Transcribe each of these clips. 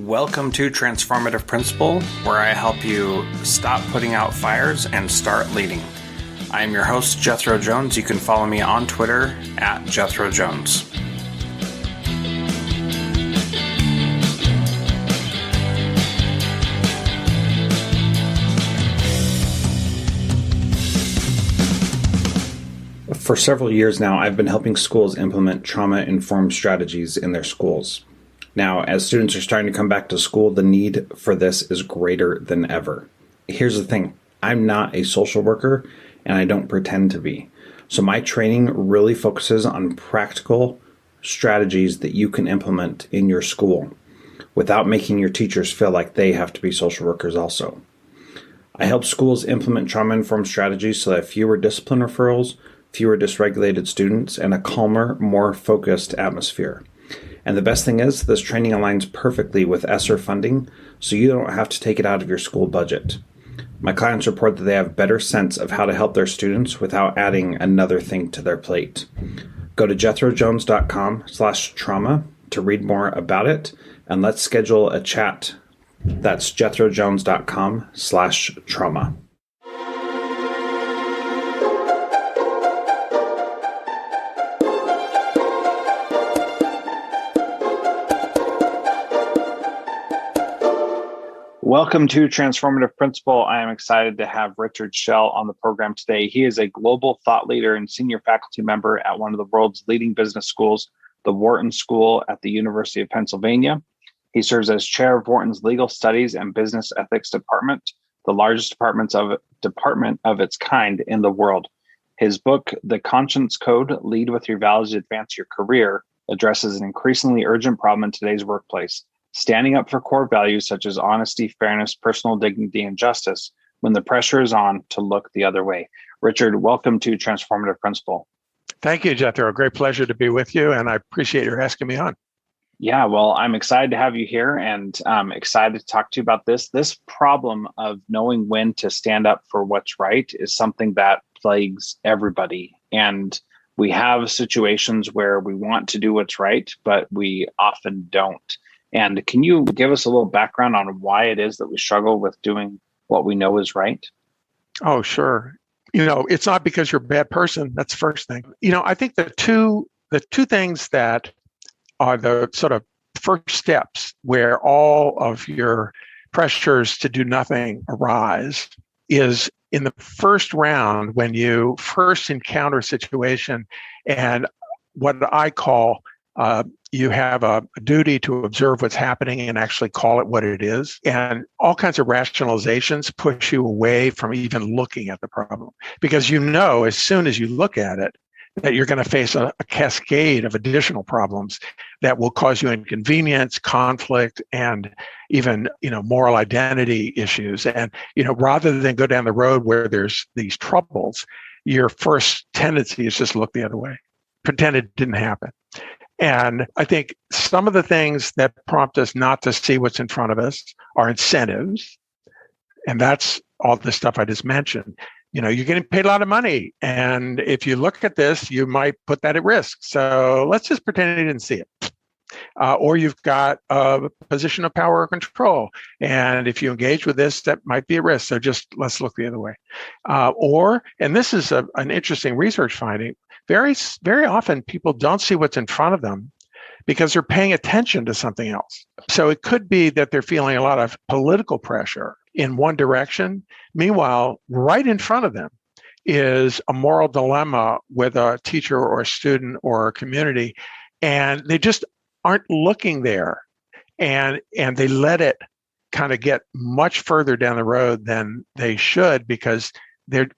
Welcome to Transformative Principal, where I help you stop putting out fires and start leading. I am your host, Jethro Jones. You can follow me on Twitter at Jethro Jones. For several years now, I've been helping schools implement trauma-informed strategies in their schools. Now, as students are starting to come back to school, the need for this is greater than ever. Here's the thing. I'm not a social worker, and I don't pretend to be. So my training really focuses on practical strategies that you can implement in your school without making your teachers feel like they have to be social workers also. I help schools implement trauma-informed strategies so that fewer discipline referrals, fewer dysregulated students, and a calmer, more focused atmosphere. And the best thing is, this training aligns perfectly with ESSER funding, so you don't have to take it out of your school budget. My clients report that they have a better sense of how to help their students without adding another thing to their plate. Go to jethrojones.com/trauma to read more about it, and let's schedule a chat. That's jethrojones.com/trauma. Welcome to Transformative Principal. I am excited to have Richard Schell on the program today. He is a global thought leader and senior faculty member at one of the world's leading business schools, the Wharton School at the University of Pennsylvania. He serves as chair of Wharton's Legal Studies and Business Ethics Department, the largest department of its kind in the world. His book, The Conscience Code, Lead with Your Values to Advance Your Career, addresses an increasingly urgent problem in today's workplace: standing up for core values such as honesty, fairness, personal dignity, and justice when the pressure is on to look the other way. Richard, welcome to Transformative Principal. Thank you, Jethro. Great pleasure to be with you, and I appreciate your asking me on. Yeah, well, I'm excited to have you here and excited to talk to you about this. This problem of knowing when to stand up for what's right is something that plagues everybody. And we have situations where we want to do what's right, but we often don't. And can you give us a little background on why it is that we struggle with doing what we know is right? Oh, sure. It's not because you're a bad person. That's the first thing. I think the two things that are the sort of first steps where all of your pressures to do nothing arise is in the first round when you first encounter a situation, and what I call you have a duty to observe what's happening and actually call it what it is. And all kinds of rationalizations push you away from even looking at the problem, because as soon as you look at it, that you're going to face a cascade of additional problems that will cause you inconvenience, conflict, and even, moral identity issues. And, rather than go down the road where there's these troubles, your first tendency is just look the other way, pretend it didn't happen. And I think some of the things that prompt us not to see what's in front of us are incentives. And that's all the stuff I just mentioned. You're getting paid a lot of money. And if you look at this, you might put that at risk. So let's just pretend you didn't see it. Or you've got a position of power or control. And if you engage with this, that might be a risk. So just let's look the other way. And this is an interesting research finding, very, very often people don't see what's in front of them because they're paying attention to something else. So it could be that they're feeling a lot of political pressure in one direction. Meanwhile, right in front of them is a moral dilemma with a teacher or a student or a community, and they just aren't looking there. And they let it kind of get much further down the road than they should, because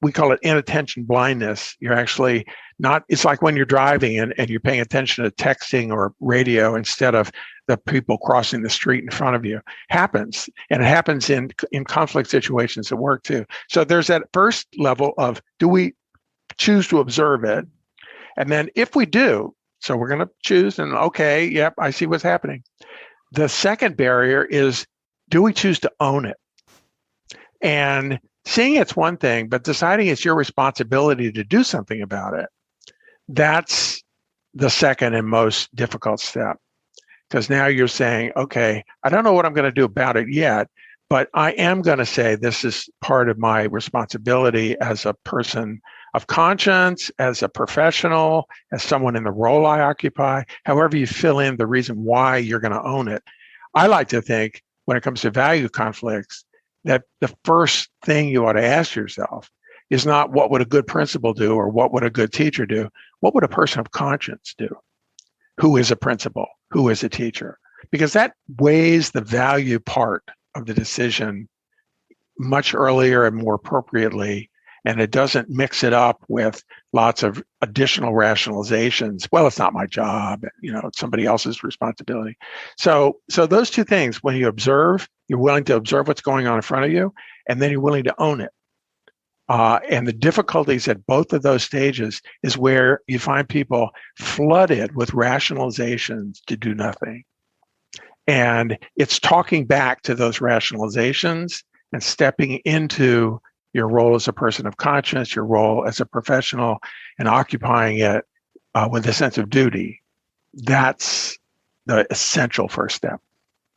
we call it inattention blindness. You're actually not, it's like when you're driving and you're paying attention to texting or radio instead of the people crossing the street in front of you. Happens. And it happens in conflict situations at work too. So there's that first level of, do we choose to observe it? And then if we do, so we're going to choose and okay, yep, I see what's happening. The second barrier is, do we choose to own it? And seeing it's one thing, but deciding it's your responsibility to do something about it, that's the second and most difficult step. because now you're saying, okay, I don't know what I'm going to do about it yet, but I am going to say this is part of my responsibility as a person of conscience, as a professional, as someone in the role I occupy, however you fill in the reason why you're going to own it. I like to think when it comes to value conflicts that the first thing you ought to ask yourself is not what would a good principal do or what would a good teacher do? What would a person of conscience do? Who is a principal? Who is a teacher? Because that weighs the value part of the decision much earlier and more appropriately, and it doesn't mix it up with lots of additional rationalizations. Well, it's not my job, it's somebody else's responsibility. So those two things, when you observe, you're willing to observe what's going on in front of you, and then you're willing to own it. And the difficulties at both of those stages is where you find people flooded with rationalizations to do nothing. And it's talking back to those rationalizations and stepping into your role as a person of conscience, your role as a professional, and occupying it with a sense of duty. That's the essential first step.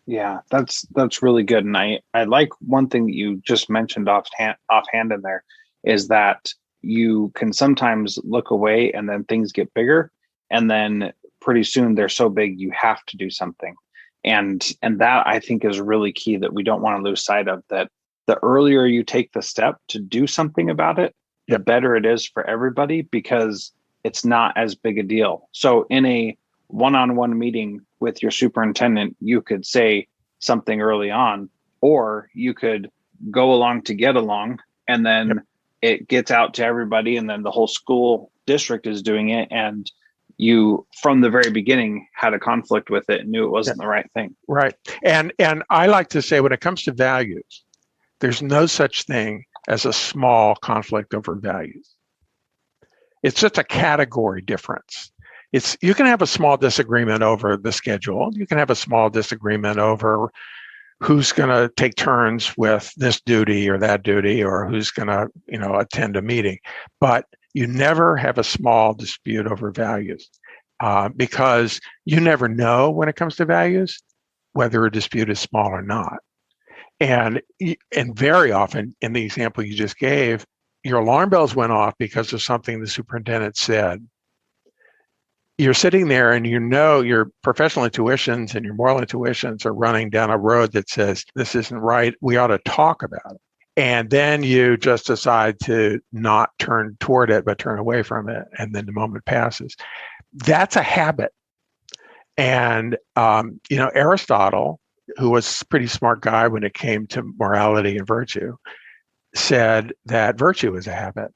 Yeah, that's really good. And I like one thing that you just mentioned offhand in there is that you can sometimes look away and then things get bigger. And then pretty soon they're so big, you have to do something. And that I think is really key, that we don't want to lose sight of, that the earlier you take the step to do something about it, the better it is for everybody, because it's not as big a deal. So in a one-on-one meeting with your superintendent, you could say something early on, or you could go along to get along, and then it gets out to everybody, and then the whole school district is doing it, and you from the very beginning had a conflict with it and knew it wasn't the right thing. Right. And I like to say, when it comes to values, there's no such thing as a small conflict over values. It's just a category difference. You can have a small disagreement over the schedule. You can have a small disagreement over who's going to take turns with this duty or that duty, or who's going to, attend a meeting. But you never have a small dispute over values, because you never know when it comes to values whether a dispute is small or not. And very often, in the example you just gave, your alarm bells went off because of something the superintendent said. You're sitting there and your professional intuitions and your moral intuitions are running down a road that says, this isn't right, we ought to talk about it. And then you just decide to not turn toward it, but turn away from it. And then the moment passes. That's a habit. And, Aristotle, who was a pretty smart guy when it came to morality and virtue, said that virtue is a habit.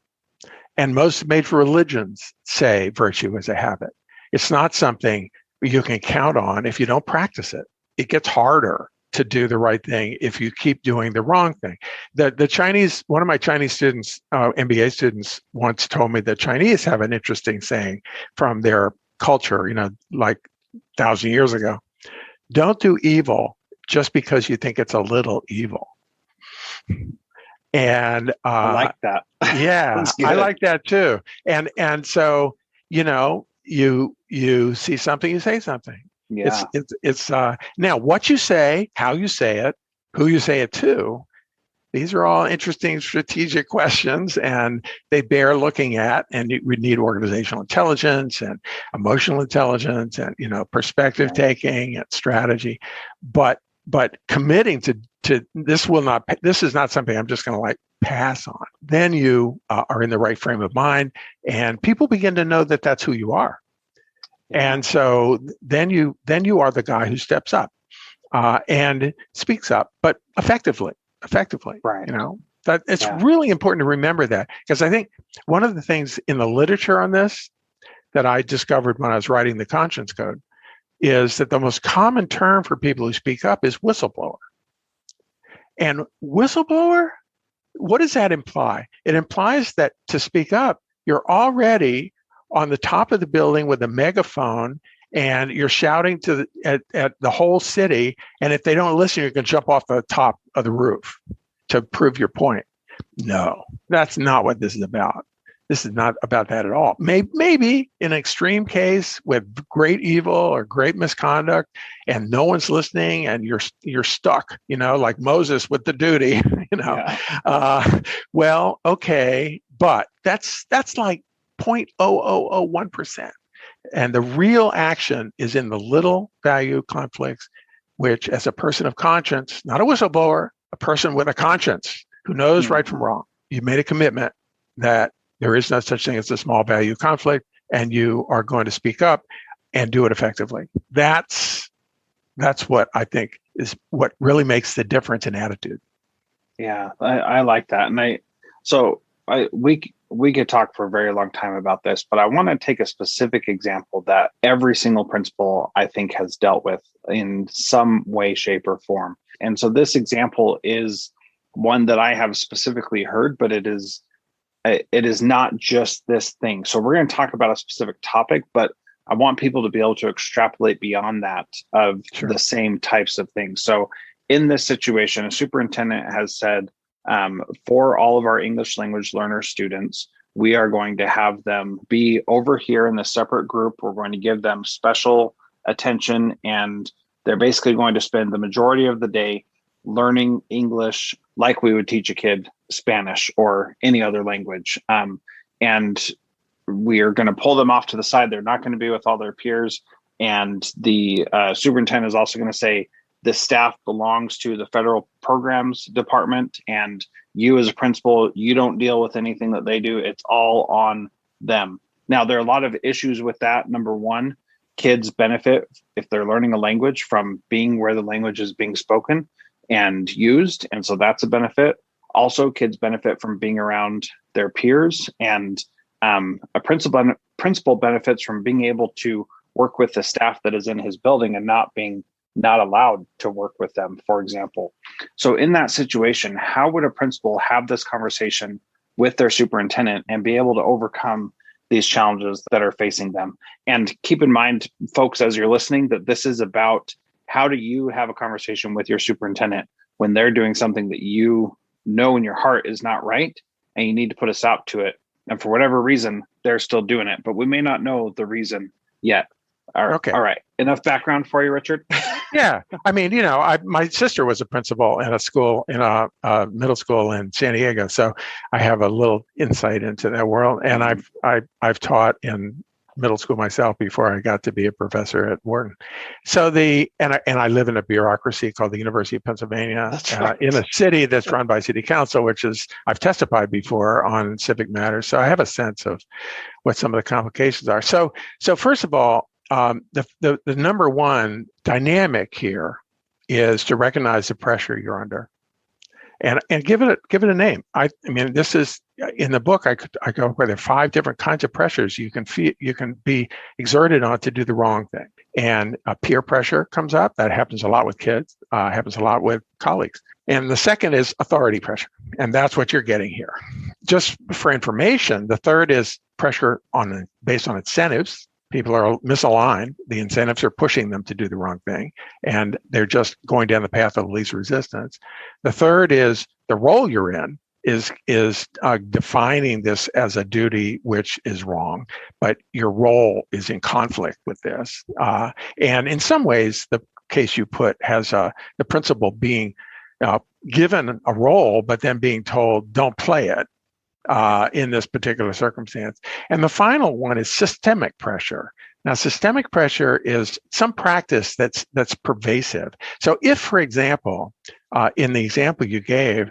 And most major religions say virtue is a habit. It's not something you can count on if you don't practice it. It gets harder to do the right thing if you keep doing the wrong thing. The Chinese, one of my Chinese students, MBA students, once told me that Chinese have an interesting saying from their culture, like 1,000 years ago. Don't do evil just because you think it's a little evil. And I like that. Yeah, I like that too. And so, you see something, you say something. Yeah. It's now what you say, how you say it, who you say it to. These are all interesting strategic questions, and they bear looking at. And we need organizational intelligence and emotional intelligence, and perspective taking and strategy. But committing to this is not something I'm just going to pass on. Then you are in the right frame of mind, and people begin to know that that's who you are. And so then you are the guy who steps up and speaks up, but effectively. Right. That it's really important to remember that, because I think one of the things in the literature on this that I discovered when I was writing the Conscience Code is that the most common term for people who speak up is whistleblower. And whistleblower, what does that imply? It implies that to speak up, you're already on the top of the building with a megaphone, and you're shouting at the whole city. And if they don't listen, you can jump off the top of the roof to prove your point. No, that's not what this is about. This is not about that at all. Maybe in an extreme case with great evil or great misconduct, and no one's listening, and you're stuck, like Moses with the duty, Yeah. Well, okay, but that's like 0.0001%. And the real action is in the little value conflicts, which, as a person of conscience, not a whistleblower, a person with a conscience who knows right from wrong, you made a commitment that there is no such thing as a small value conflict, and you are going to speak up and do it effectively. That's what I think is what really makes the difference in attitude. Yeah, I like that. And we could talk for a very long time about this, but I want to take a specific example that every single principal I think has dealt with in some way, shape, or form. And so this example is one that I have specifically heard, but it is not just this thing. So we're going to talk about a specific topic, but I want people to be able to extrapolate beyond that of the same types of things. So in this situation, a superintendent has said, for all of our English language learner students, we are going to have them be over here in the separate group. We're going to give them special attention, and they're basically going to spend the majority of the day learning English like we would teach a kid Spanish or any other language. And we are going to pull them off to the side. They're not going to be with all their peers. And the superintendent is also going to say, the staff belongs to the federal programs department, and you as a principal, you don't deal with anything that they do. It's all on them. Now, there are a lot of issues with that. Number one, kids benefit if they're learning a language from being where the language is being spoken and used. And so that's a benefit. Also, kids benefit from being around their peers, and a principal benefits from being able to work with the staff that is in his building and not allowed to work with them, for example. So in that situation, how would a principal have this conversation with their superintendent and be able to overcome these challenges that are facing them? And keep in mind, folks, as you're listening, that this is about how do you have a conversation with your superintendent when they're doing something that you know in your heart is not right, and you need to put a stop to it. And for whatever reason, they're still doing it, but we may not know the reason yet. All right. Enough background for you, Richard? Yeah. I mean, my sister was a principal in a school, in a middle school in San Diego. So I have a little insight into that world. And I've taught in middle school myself before I got to be a professor at Wharton. So and I live in a bureaucracy called the University of Pennsylvania, in a city that's run by city council, which is, I've testified before on civic matters. So I have a sense of what some of the complications are. So first of all, the number one dynamic here is to recognize the pressure you're under, and give it a name. I mean, this is in the book. I go where there are 5 different kinds of pressures you can feel, you can be exerted on to do the wrong thing. And peer pressure comes up. That happens a lot with kids. Happens a lot with colleagues. And the second is authority pressure, and that's what you're getting here. Just for information, the third is pressure based on incentives. People are misaligned. The incentives are pushing them to do the wrong thing, and they're just going down the path of least resistance. The third is the role you're in is defining this as a duty, which is wrong, but your role is in conflict with this. And in some ways, the case you put has the principal being given a role, but then being told, don't play it. In this particular circumstance. And the final one is systemic pressure. Now, systemic pressure is some practice that's pervasive. So if, for example, in the example you gave,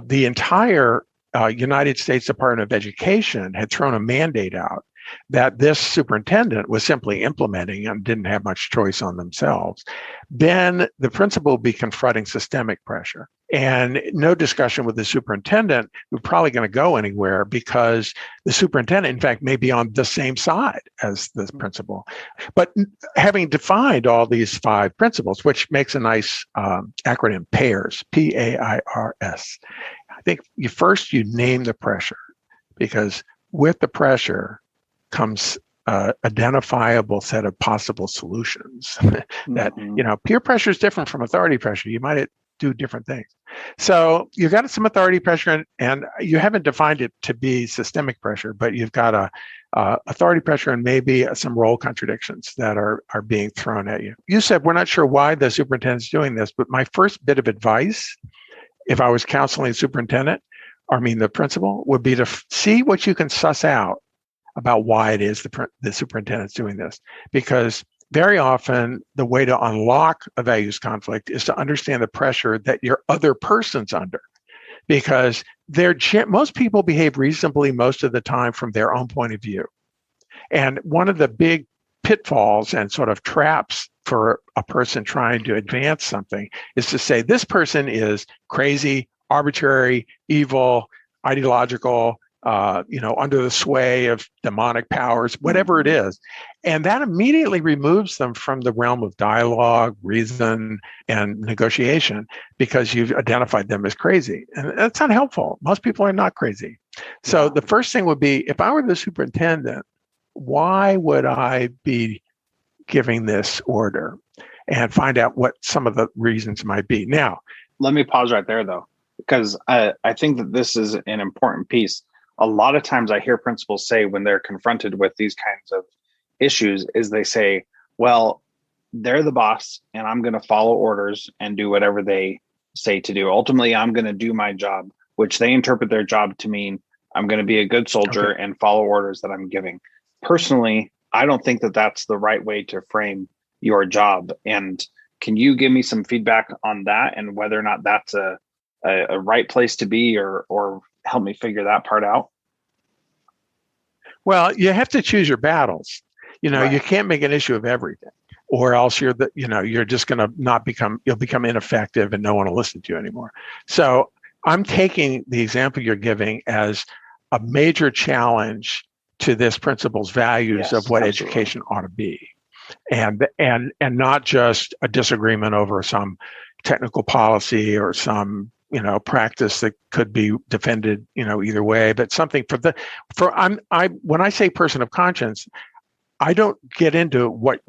the entire United States Department of Education had thrown a mandate out that this superintendent was simply implementing and didn't have much choice on themselves, then the principal would be confronting systemic pressure. And no discussion with the superintendent was probably going to go anywhere, because the superintendent, in fact, may be on the same side as the principal. But having defined all these 5 principles, which makes a nice acronym, PAIRS, PAIRS, I think you name the pressure, because with the pressure comes identifiable set of possible solutions. That peer pressure is different from authority pressure. You might do different things. So you've got some authority pressure, and you haven't defined it to be systemic pressure, but you've got a authority pressure and maybe some role contradictions that are being thrown at you. You said we're not sure why the superintendent's doing this, but my first bit of advice, if I was counseling the superintendent, the principal, would be to see what you can suss out about why it is the superintendent's doing this. Because very often the way to unlock a values conflict is to understand the pressure that your other person's under. Because most people behave reasonably most of the time from their own point of view. And one of the big pitfalls and sort of traps for a person trying to advance something is to say, this person is crazy, arbitrary, evil, ideological, under the sway of demonic powers, whatever it is. And that immediately removes them from the realm of dialogue, reason, and negotiation, because you've identified them as crazy. And that's not helpful. Most people are not crazy. So the first thing would be, if I were the superintendent, why would I be giving this order? And find out what some of the reasons might be. Now, let me pause right there, though, because I think that this is an important piece. A lot of times I hear principals say when they're confronted with these kinds of issues is they say, well, they're the boss and I'm going to follow orders and do whatever they say to do. Ultimately, I'm going to do my job, which they interpret their job to mean I'm going to be a good soldier and follow orders that I'm giving. Personally, I don't think that that's the right way to frame your job. And can you give me some feedback on that and whether or not that's a right place to be, or help me figure that part out? Well, you have to choose your battles. Right. You can't make an issue of everything, or else you're just going to you'll become ineffective and no one will listen to you anymore. So I'm taking the example you're giving as a major challenge to this principle's values of what education ought to be. And not just a disagreement over some technical policy or some practice that could be defended either way, but something when I say person of conscience, I don't get into what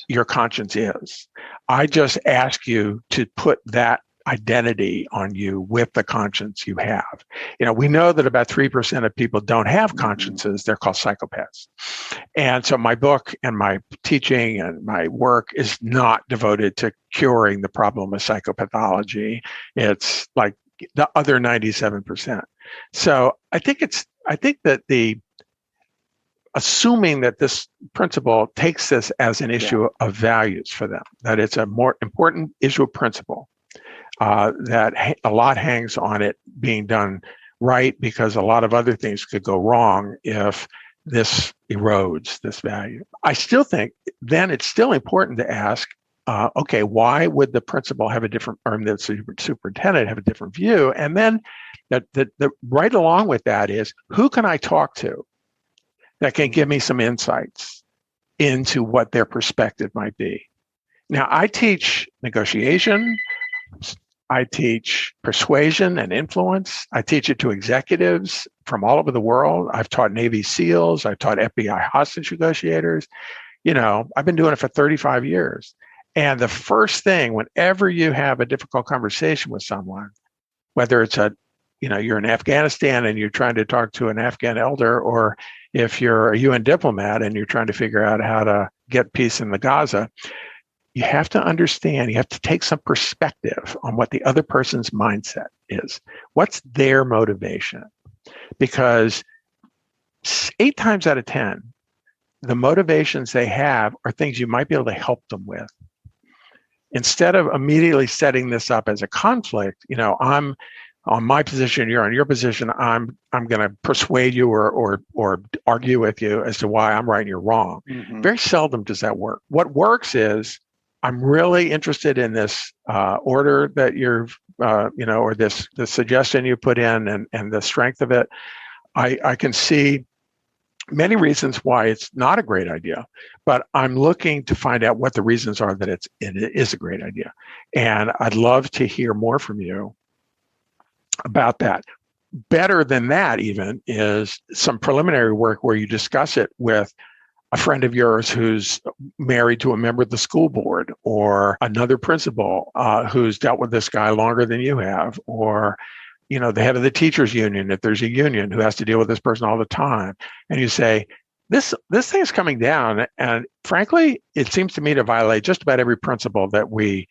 your conscience is. I just ask you to put that identity on you with the conscience you have. We know that about 3% of people don't have consciences. They're called psychopaths. And so my book and my teaching and my work is not devoted to curing the problem of psychopathology. It's like the other 97%. So I think that assuming that this principle takes this as an issue of values for them, that it's a more important issue of principle, that a lot hangs on it being done right, because a lot of other things could go wrong if this erodes this value. I still think then it's still important to ask, why would the principal have a different, or the superintendent have a different view? And then the right along with that is, who can I talk to that can give me some insights into what their perspective might be? Now, I teach negotiation. I teach persuasion and influence. I teach it to executives from all over the world. I've taught Navy SEALs. I've taught FBI hostage negotiators. I've been doing it for 35 years. And the first thing, whenever you have a difficult conversation with someone, whether it's you're in Afghanistan and you're trying to talk to an Afghan elder, or if you're a UN diplomat and you're trying to figure out how to get peace in the Gaza, you have to understand, you have to take some perspective on what the other person's mindset is. What's their motivation? Because 8 times out of 10, the motivations they have are things you might be able to help them with. Instead of immediately setting this up as a conflict, I'm on my position, you're on your position, I'm going to persuade you or argue with you as to why I'm right and you're wrong. Mm-hmm. Very seldom does that work. What works is, I'm really interested in this order that or the suggestion you put in and the strength of it. I can see many reasons why it's not a great idea, but I'm looking to find out what the reasons are that it is a great idea. And I'd love to hear more from you about that. Better than that even is some preliminary work where you discuss it with a friend of yours who's married to a member of the school board, or another principal who's dealt with this guy longer than you have, or the head of the teachers union, if there's a union, who has to deal with this person all the time. And you say, this thing is coming down, and frankly, it seems to me to violate just about every principle that we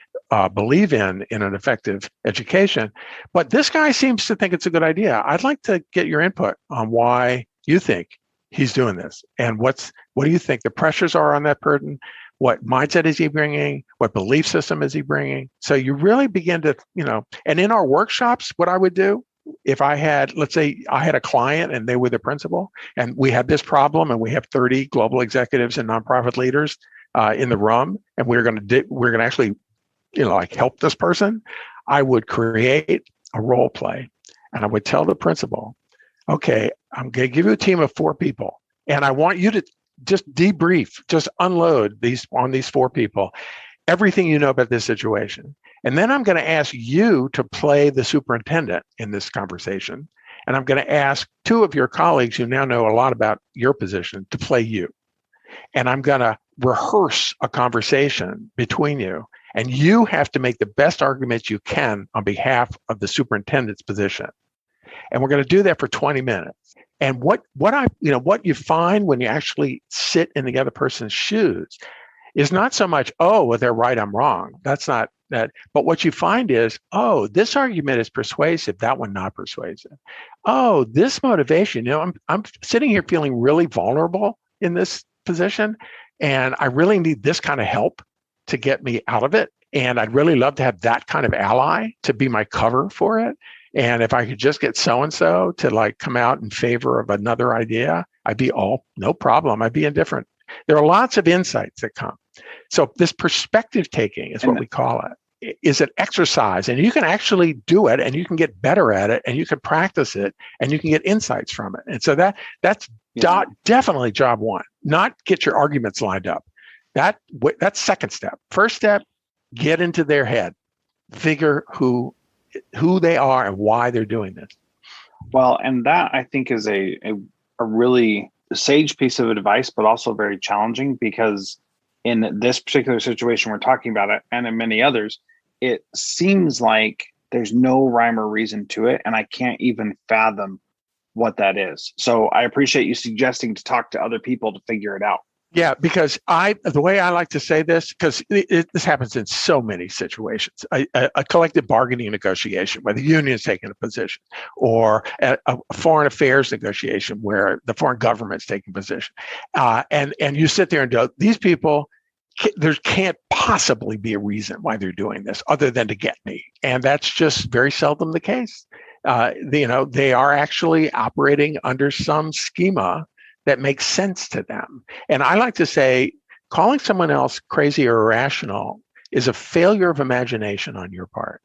believe in an effective education. But this guy seems to think it's a good idea. I'd like to get your input on why you think he's doing this, and what do you think the pressures are on that person? What mindset is he bringing? What belief system is he bringing? So you really begin to, and in our workshops, what I would do, if I had, let's say I had a client and they were the principal, and we had this problem, and we have 30 global executives and nonprofit leaders in the room, and we're going to actually, help this person, I would create a role play, and I would tell the principal, okay, I'm going to give you a team of 4 people, and I want you to just debrief, just unload on these 4 people, everything you know about this situation. And then I'm going to ask you to play the superintendent in this conversation. And I'm going to ask 2 of your colleagues who now know a lot about your position to play you. And I'm going to rehearse a conversation between you. And you have to make the best arguments you can on behalf of the superintendent's position. And we're going to do that for 20 minutes. And what you find when you actually sit in the other person's shoes is not so much, oh, well, they're right, I'm wrong. That's not that. But what you find is, oh, this argument is persuasive, that one not persuasive. Oh, this motivation, I'm sitting here feeling really vulnerable in this position, and I really need this kind of help to get me out of it. And I'd really love to have that kind of ally to be my cover for it. And if I could just get so-and-so to come out in favor of another idea, I'd be no problem. I'd be indifferent. There are lots of insights that come. So this perspective taking is what we call it, is an exercise, and you can actually do it, and you can get better at it, and you can practice it, and you can get insights from it. And so that's definitely job one, not get your arguments lined up. That's second step. First step, get into their head, figure who they are and why they're doing this. Well, and that I think is a really sage piece of advice, but also very challenging, because in this particular situation we're talking about it, and in many others, it seems like there's no rhyme or reason to it, and I can't even fathom what that is. So I appreciate you suggesting to talk to other people to figure it out. Yeah, because the way I like to say this, because this happens in so many situations, a collective bargaining negotiation where the union is taking a position, or a foreign affairs negotiation where the foreign government's taking a position, and you sit there and go, these people, there can't possibly be a reason why they're doing this other than to get me, and that's just very seldom the case. They are actually operating under some schema that makes sense to them. And I like to say, calling someone else crazy or irrational is a failure of imagination on your part.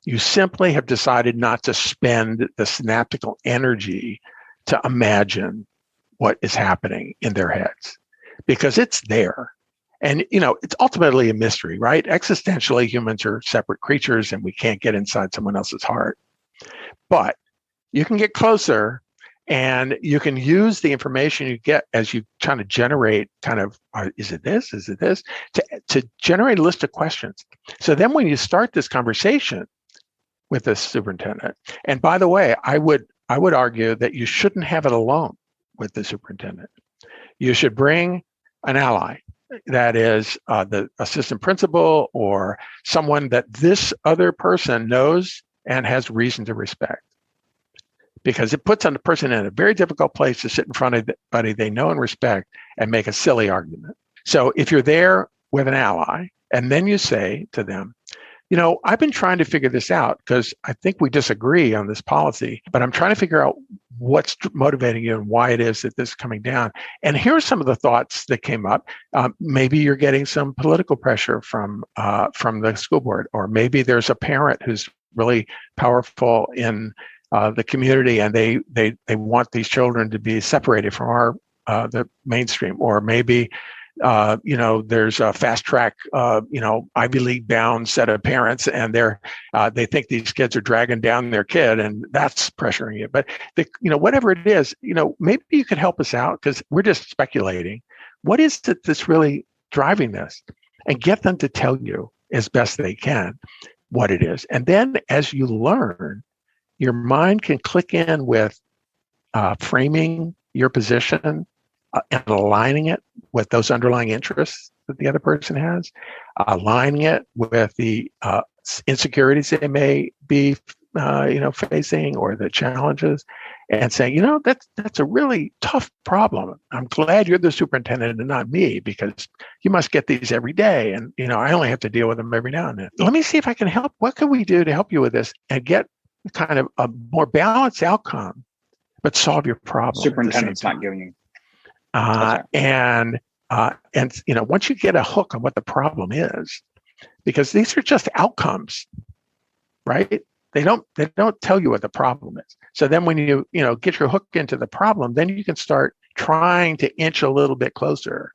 You simply have decided not to spend the synaptical energy to imagine what is happening in their heads, because it's there. And, it's ultimately a mystery, right? Existentially, humans are separate creatures, and we can't get inside someone else's heart. But you can get closer, and you can use the information you get as you try to generate is it this? Is it this? To generate a list of questions. So then when you start this conversation with the superintendent, and by the way, I would argue that you shouldn't have it alone with the superintendent. You should bring an ally, that is the assistant principal, or someone that this other person knows and has reason to respect. Because it puts on the person in a very difficult place to sit in front of somebody they know and respect and make a silly argument. So if you're there with an ally, and then you say to them, I've been trying to figure this out because I think we disagree on this policy, but I'm trying to figure out what's motivating you and why it is that this is coming down. And here are some of the thoughts that came up. Maybe you're getting some political pressure from the school board, or maybe there's a parent who's really powerful in the community, and they want these children to be separated from the mainstream, or maybe there's a fast track Ivy League bound set of parents, and they think these kids are dragging down their kid, and that's pressuring you. But whatever it is, maybe you could help us out, because we're just speculating. what is it that's really driving this? And get them to tell you as best they can what it is. And then as you learn, your mind can click in with framing your position and aligning it with those underlying interests that the other person has, aligning it with the insecurities they may be facing, or the challenges, and saying, that's a really tough problem. I'm glad you're the superintendent and not me, because you must get these every day, and I only have to deal with them every now and then. Let me see if I can help. What can we do to help you with this and get kind of a more balanced outcome, but solve your problem? Superintendent's not giving you. And once you get a hook on what the problem is, because these are just outcomes, right? They don't tell you what the problem is. So then when you get your hook into the problem, then you can start trying to inch a little bit closer.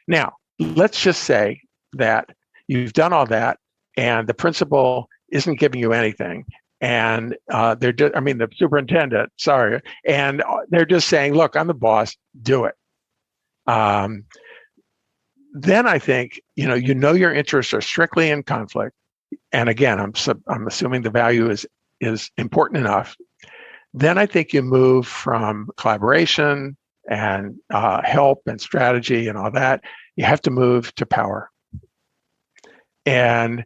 Now, let's just say that you've done all that and the principal isn't giving you anything. And the superintendent, sorry. And they're just saying, look, I'm the boss, do it. Then I think, your interests are strictly in conflict. And again, I'm assuming the value is important enough. Then I think you move from collaboration and help and strategy and all that. You have to move to power. And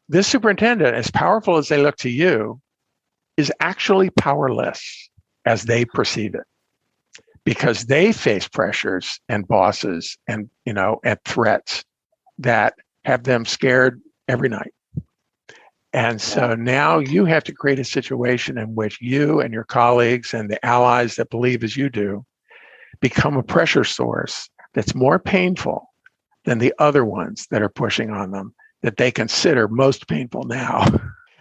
this superintendent, as powerful as they look to you, is actually powerless as they perceive it, because they face pressures and bosses and threats that have them scared every night. And so now you have to create a situation in which you and your colleagues and the allies that believe as you do become a pressure source that's more painful than the other ones that are pushing on them, that they consider most painful now.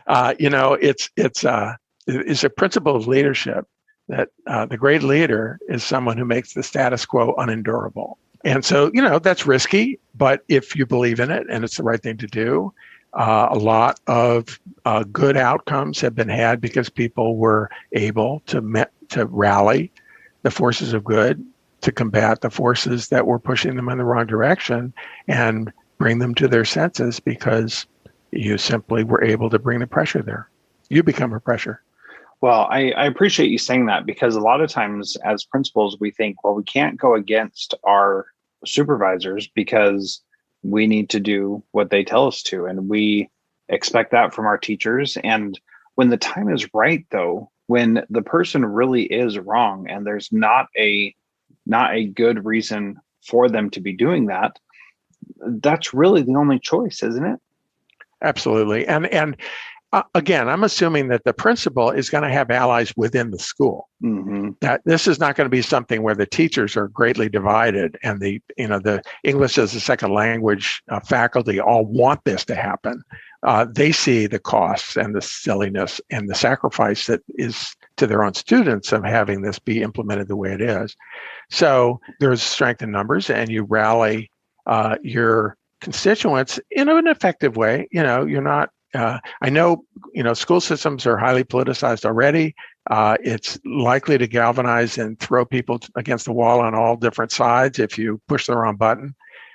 It's a principle of leadership that the great leader is someone who makes the status quo unendurable. And so, that's risky, but if you believe in it and it's the right thing to do, a lot of good outcomes have been had because people were able to rally the forces of good to combat the forces that were pushing them in the wrong direction and bring them to their senses, because you simply were able to bring the pressure there. You become a pressure. Well, I appreciate you saying that, because a lot of times as principals, we think, well, we can't go against our supervisors because we need to do what they tell us to. And we expect that from our teachers. And when the time is right, though, when the person really is wrong and there's not a good reason for them to be doing that, that's really the only choice, isn't it? Absolutely. And again, I'm assuming that the principal is going to have allies within the school. Mm-hmm. That this is not going to be something where the teachers are greatly divided and the English as a second language faculty all want this to happen. They see the costs and the silliness and the sacrifice that is to their own students of having this be implemented the way it is. So there's strength in numbers, and you rally your constituents in an effective way. You're not. I know, school systems are highly politicized already. It's likely to galvanize and throw people against the wall on all different sides if you push the wrong button.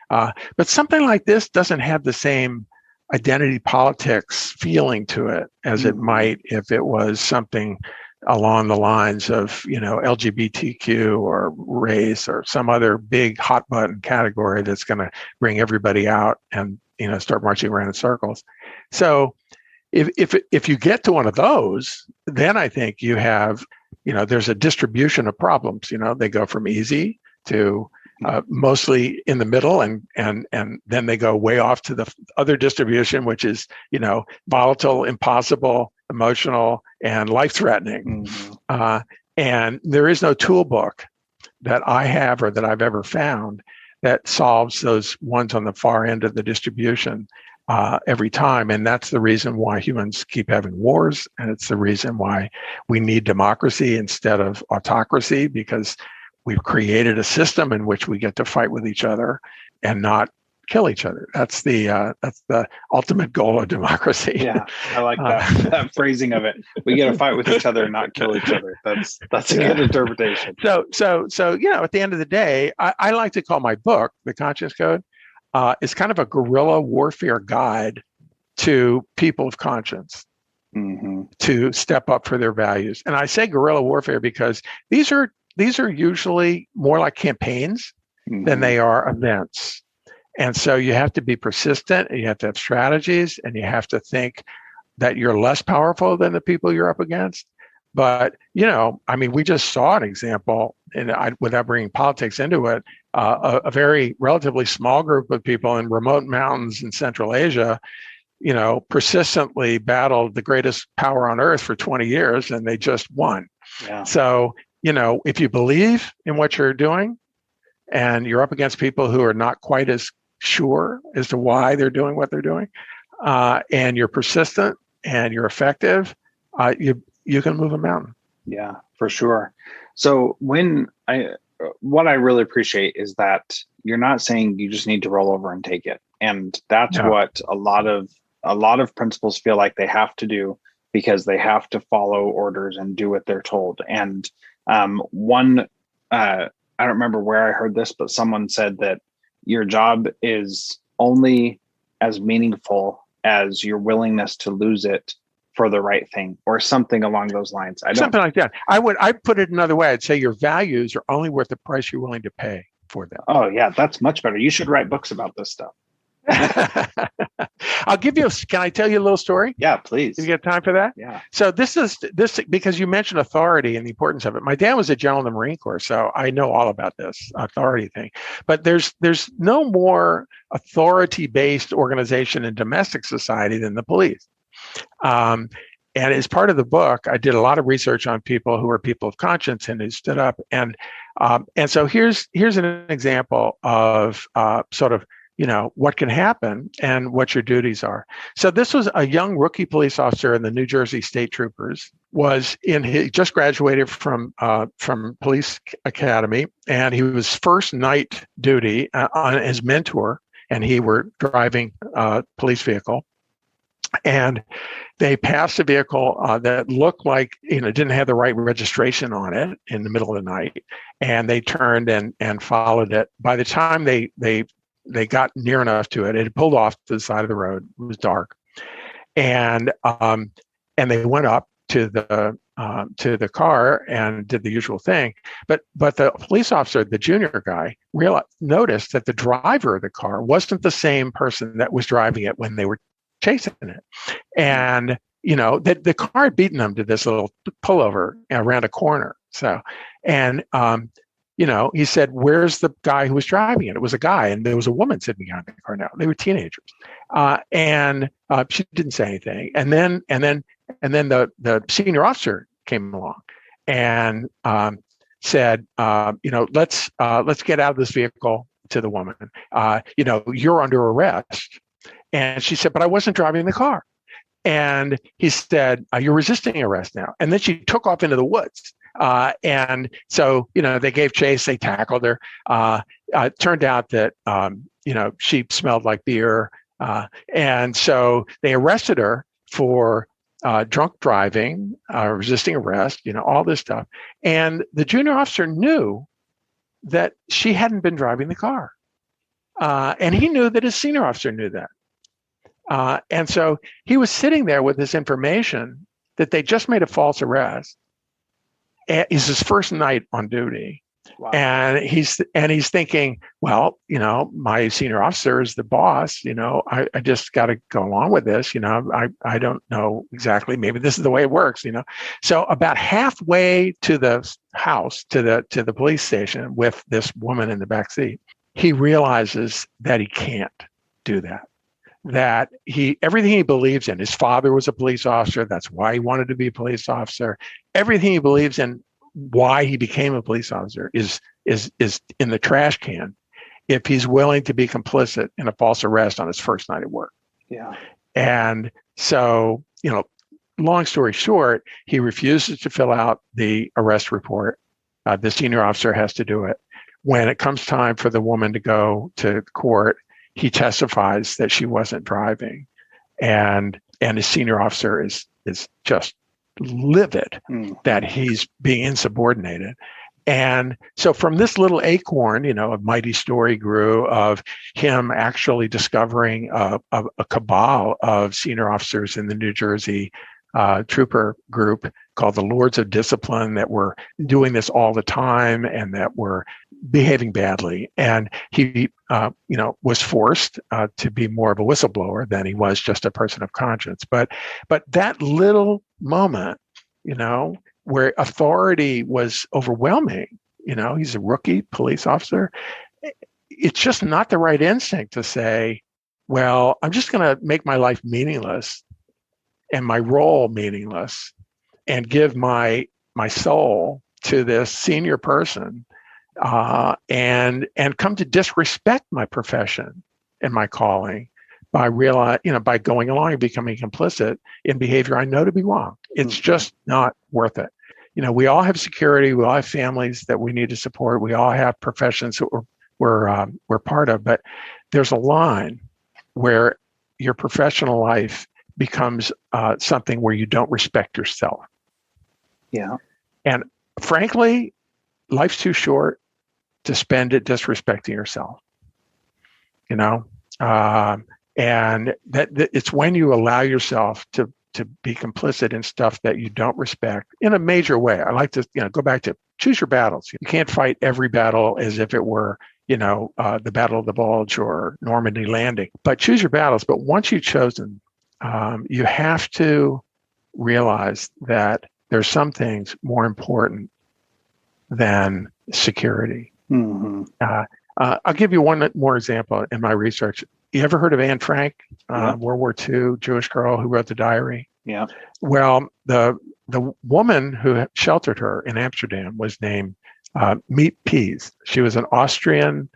But something like this doesn't have the same identity politics feeling to it as it might if it was something along the lines of, LGBTQ or race or some other big hot button category that's going to bring everybody out and, start marching around in circles. So if you get to one of those, then I think you have, there's a distribution of problems. They go from easy to mostly in the middle, and then they go way off to the other distribution, which is, volatile, impossible, emotional, and life-threatening. Mm-hmm. And there is no tool book that I have or that I've ever found that solves those ones on the far end of the distribution every time. And that's the reason why humans keep having wars. And it's the reason why we need democracy instead of autocracy, because we've created a system in which we get to fight with each other and not kill each other. That's the ultimate goal of democracy. Yeah, I like that phrasing of it. We got to fight with each other and not kill each other. That's a good interpretation. So at the end of the day, I like to call my book, The Conscience Code, is kind of a guerrilla warfare guide to people of conscience to step up for their values. And I say guerrilla warfare because these are usually more like campaigns than they are events. And so you have to be persistent, and you have to have strategies, and you have to think that you're less powerful than the people you're up against. But, we just saw an example, and without bringing politics into it, a very relatively small group of people in remote mountains in Central Asia, persistently battled the greatest power on earth for 20 years, and they just won. Yeah. So, if you believe in what you're doing and you're up against people who are not quite as sure as to why they're doing what they're doing, and you're persistent and you're effective, you can move a mountain. Yeah, for sure. So what I really appreciate is that you're not saying you just need to roll over and take it. And that's what a lot of principals feel like they have to do, because they have to follow orders and do what they're told. And I don't remember where I heard this, but someone said that your job is only as meaningful as your willingness to lose it for the right thing, or something along those lines. Something like that. I'd put it another way. I'd say your values are only worth the price you're willing to pay for them. Oh yeah, that's much better. You should write books about this stuff. Can I tell you a little story? Yeah, please. You get time for that? Yeah. So this because you mentioned authority and the importance of it. My dad was a general in the Marine Corps, so I know all about this authority thing. But there's no more authority-based organization in domestic society than the police. And as part of the book, I did a lot of research on people who are people of conscience and who stood up. And so here's an example of what can happen and what your duties are. So this was a young rookie police officer in the New Jersey State Troopers. He just graduated from police academy, and he was first night duty on his mentor, and he were driving a police vehicle. And they passed a vehicle that looked like, didn't have the right registration on it in the middle of the night. And they turned and followed it. By the time they got near enough to it, it had pulled off to the side of the road. It was dark. And they went up to the car and did the usual thing. But the police officer, the junior guy, noticed that the driver of the car wasn't the same person that was driving it when they were chasing it. And, the car had beaten them to this little pullover around a corner. So, and, he said, "Where's the guy who was driving it?" It was a guy, and there was a woman sitting behind the car now. They were teenagers. And she didn't say anything. And then the senior officer came along and said, let's get out of this vehicle to the woman. You're under arrest. And she said, "But I wasn't driving the car." And he said, "You're resisting arrest now." And then she took off into the woods. And so, they gave chase, they tackled her. It turned out that, she smelled like beer. And so they arrested her for drunk driving, resisting arrest, all this stuff. And the junior officer knew that she hadn't been driving the car. And he knew that his senior officer knew that. And so he was sitting there with this information that they just made a false arrest. It's his first night on duty. Wow. And he's thinking, well, my senior officer is the boss. I just got to go along with this. I don't know exactly. Maybe this is the way it works. So about halfway to the house, to the police station with this woman in the back seat, he realizes that he can't do that. That everything he believes in, his father was a police officer. That's why he wanted to be a police officer. Everything he believes in, why he became a police officer, is in the trash can if he's willing to be complicit in a false arrest on his first night at work. Yeah. And so, long story short, he refuses to fill out the arrest report. The senior officer has to do it. When it comes time for the woman to go to court, he testifies that she wasn't driving, and his senior officer is just livid that he's being insubordinated. And so from this little acorn, a mighty story grew of him actually discovering a cabal of senior officers in the New Jersey trooper group called the Lords of Discipline that were doing this all the time and that were behaving badly. And he, was forced to be more of a whistleblower than he was just a person of conscience. But that little moment, where authority was overwhelming, he's a rookie police officer. It's just not the right instinct to say, well, I'm just going to make my life meaningless and my role meaningless and give my soul to this senior person and come to disrespect my profession and my calling by by going along and becoming complicit in behavior I know to be wrong. It's just not worth it. We all have security. We all have families that we need to support. We all have professions that we're part of. But there's a line where your professional life becomes something where you don't respect yourself. Yeah. And frankly, life's too short to spend it disrespecting yourself. And that it's when you allow yourself to be complicit in stuff that you don't respect in a major way. I like to go back to choose your battles. You can't fight every battle as if it were the Battle of the Bulge or Normandy Landing, but choose your battles. But once you've chosen, you have to realize that there's some things more important than security. Mm-hmm. I'll give you one more example in my research. You ever heard of Anne Frank, World War II Jewish girl who wrote the diary? Yeah. Well, the woman who sheltered her in Amsterdam was named Meat Peas. She was an Austrian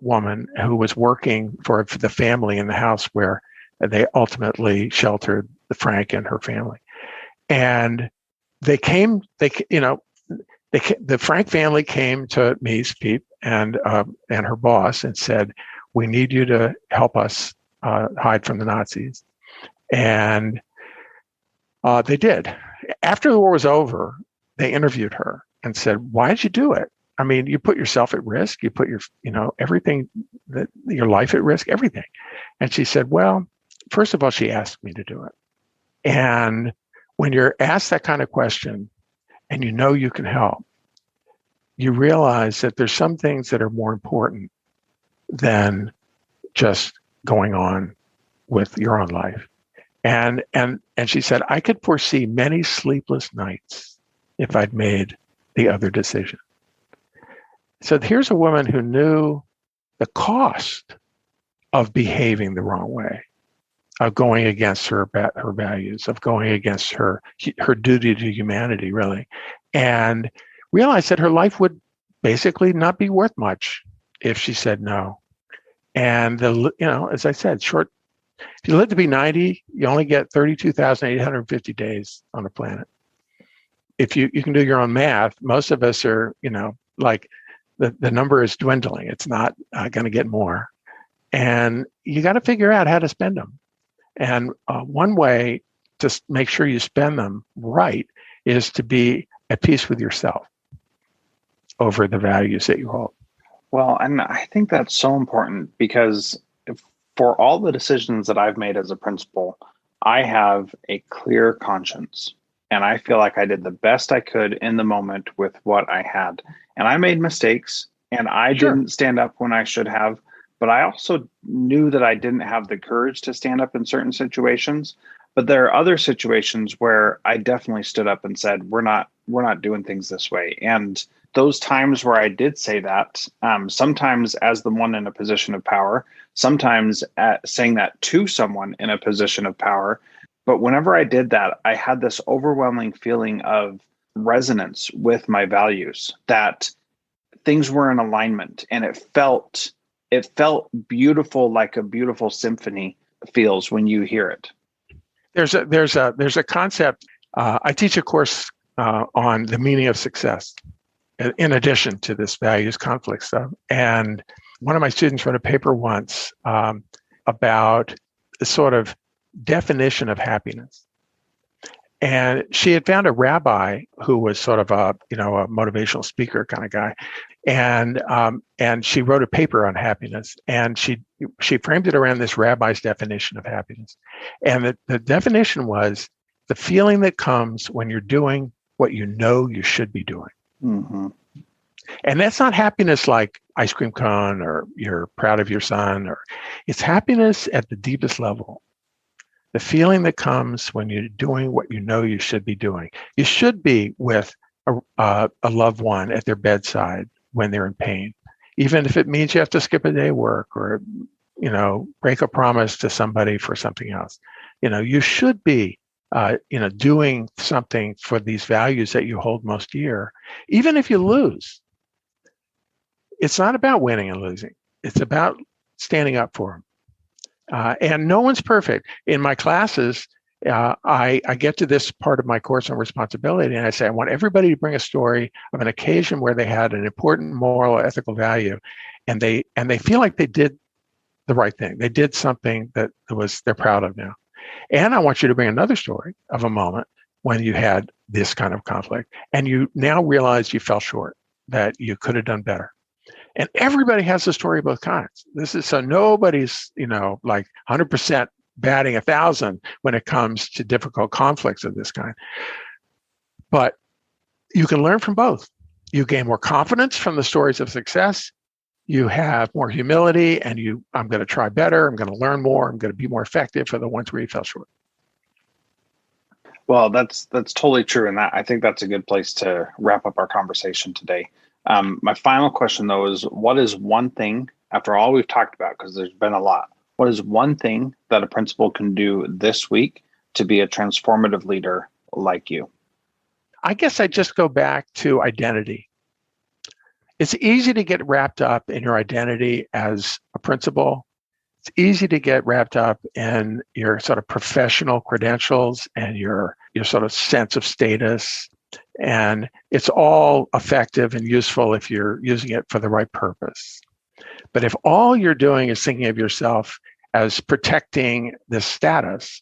woman who was working for the family in the house where they ultimately sheltered the Frank and her family. And the Frank family came to Mies Piep and her boss and said, "We need you to help us hide from the Nazis." And they did. After the war was over, they interviewed her and said, "Why did you do it? I mean, you put yourself at risk. You put your, everything, your life at risk, everything." And she said, "Well, first of all, she asked me to do it." And when you're asked that kind of question and you can help, you realize that there's some things that are more important than just going on with your own life. And she said, "I could foresee many sleepless nights if I'd made the other decision." So here's a woman who knew the cost of behaving the wrong way, of going against her values, of going against her duty to humanity, really, and realized that her life would basically not be worth much if she said no. And as I said, if you live to be 90, you only get 32,850 days on the planet. If you can do your own math, most of us are, like the number is dwindling. It's not going to get more. And you got to figure out how to spend them. And one way to make sure you spend them right is to be at peace with yourself over the values that you hold. Well, and I think that's so important because for all the decisions that I've made as a principal, I have a clear conscience. And I feel like I did the best I could in the moment with what I had. And I made mistakes and I didn't stand up when I should have. But I also knew that I didn't have the courage to stand up in certain situations. But there are other situations where I definitely stood up and said, we're not doing things this way. And those times where I did say that, sometimes as the one in a position of power, sometimes saying that to someone in a position of power. But whenever I did that, I had this overwhelming feeling of resonance with my values, that things were in alignment, and it felt beautiful, like a beautiful symphony feels when you hear it. There's a concept. I teach a course on the meaning of success, in addition to this values conflict stuff. And One of my students wrote a paper once about the sort of definition of happiness. And she had found a rabbi who was sort of a motivational speaker kind of guy, and she wrote a paper on happiness, and she framed it around this rabbi's definition of happiness, and the definition was the feeling that comes when you're doing what you know you should be doing. Mm-hmm. And that's not happiness like ice cream cone or you're proud of your son, or it's happiness at the deepest level. The feeling that comes when you're doing what you know you should be doing. You should be with a loved one at their bedside when they're in pain, even if it means you have to skip a day of work or, break a promise to somebody for something else. You should be, doing something for these values that you hold most dear, even if you lose. It's not about winning and losing. It's about standing up for them. And no one's perfect. In my classes, I get to this part of my course on responsibility, and I say, I want everybody to bring a story of an occasion where they had an important moral or ethical value, and they feel like they did the right thing. They did something that they're proud of now. And I want you to bring another story of a moment when you had this kind of conflict, and you now realize you fell short, that you could have done better. And everybody has a story of both kinds. This is so nobody's, like 100% batting 1,000 when it comes to difficult conflicts of this kind. But you can learn from both. You gain more confidence from the stories of success. You have more humility, and I'm going to try better. I'm going to learn more. I'm going to be more effective for the ones where you fell short. Well, that's totally true. And I think that's a good place to wrap up our conversation today. My final question, though, is what is one thing, after all we've talked about, because there's been a lot, what is one thing that a principal can do this week to be a transformative leader like you? I guess I just go back to identity. It's easy to get wrapped up in your identity as a principal. It's easy to get wrapped up in your sort of professional credentials and your sort of sense of status. And it's all effective and useful if you're using it for the right purpose. But if all you're doing is thinking of yourself as protecting this status,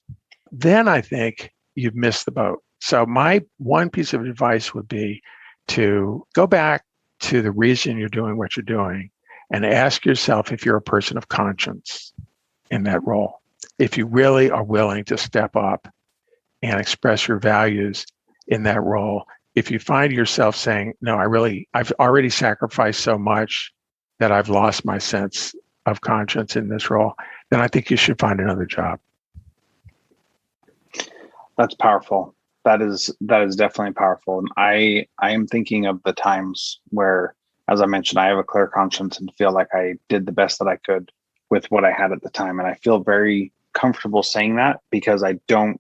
then I think you've missed the boat. So my one piece of advice would be to go back to the reason you're doing what you're doing and ask yourself if you're a person of conscience in that role. If you really are willing to step up and express your values in that role. If you find yourself saying, no, I've already sacrificed so much that I've lost my sense of conscience in this role, then I think you should find another job. That's powerful. That is definitely powerful. And I am thinking of the times where, as I mentioned, I have a clear conscience and feel like I did the best that I could with what I had at the time. And I feel very comfortable saying that because I don't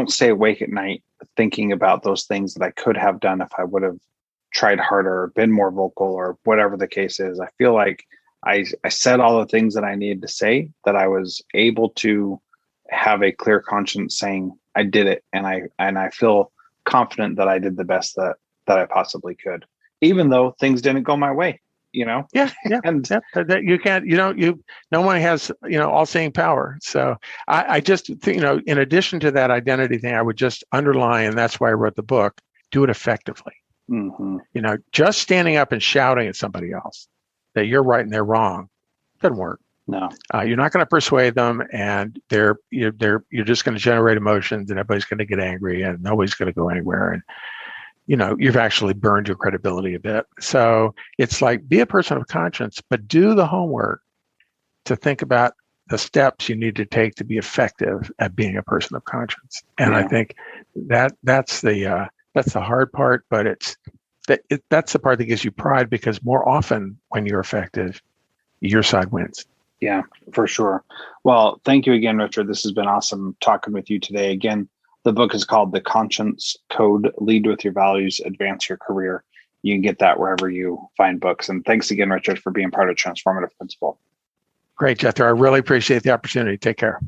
stay awake at night thinking about those things that I could have done if I would have tried harder or been more vocal or whatever the case is. I feel like I said all the things that I needed to say, that I was able to have a clear conscience saying I did it. And I feel confident that I did the best that I possibly could, even though things didn't go my way, Yeah. And you can't, no one has, all-seeing power. So I just think, in addition to that identity thing, I would just underline, and that's why I wrote the book, do it effectively. Mm-hmm. Just standing up and shouting at somebody else that you're right and they're wrong doesn't work. No, you're not going to persuade them, and you're just going to generate emotions, and everybody's going to get angry, and nobody's going to go anywhere. And you've actually burned your credibility a bit. So it's like, be a person of conscience, but do the homework to think about the steps you need to take to be effective at being a person of conscience. And I think that's the hard part, but that's the part that gives you pride, because more often when you're effective, your side wins. Yeah, for sure. Well, thank you again, Richard. This has been awesome talking with you today. Again, the book is called The Conscience Code: Lead with Your Values, Advance Your Career. You can get that wherever you find books. And thanks again, Richard, for being part of Transformative Principal. Great, Jethro. I really appreciate the opportunity. Take care.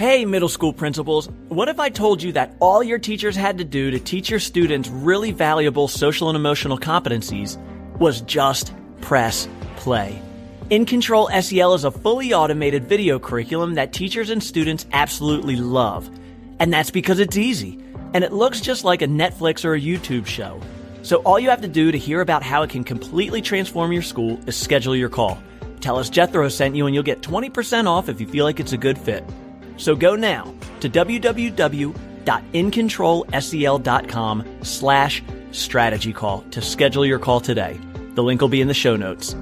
Hey, middle school principals, what if I told you that all your teachers had to do to teach your students really valuable social and emotional competencies was just press play? In Control SEL is a fully automated video curriculum that teachers and students absolutely love. And that's because it's easy, and it looks just like a Netflix or a YouTube show. So all you have to do to hear about how it can completely transform your school is schedule your call. Tell us Jethro sent you and you'll get 20% off if you feel like it's a good fit. So go now to www.incontrolsel.com/strategy call to schedule your call today. The link will be in the show notes.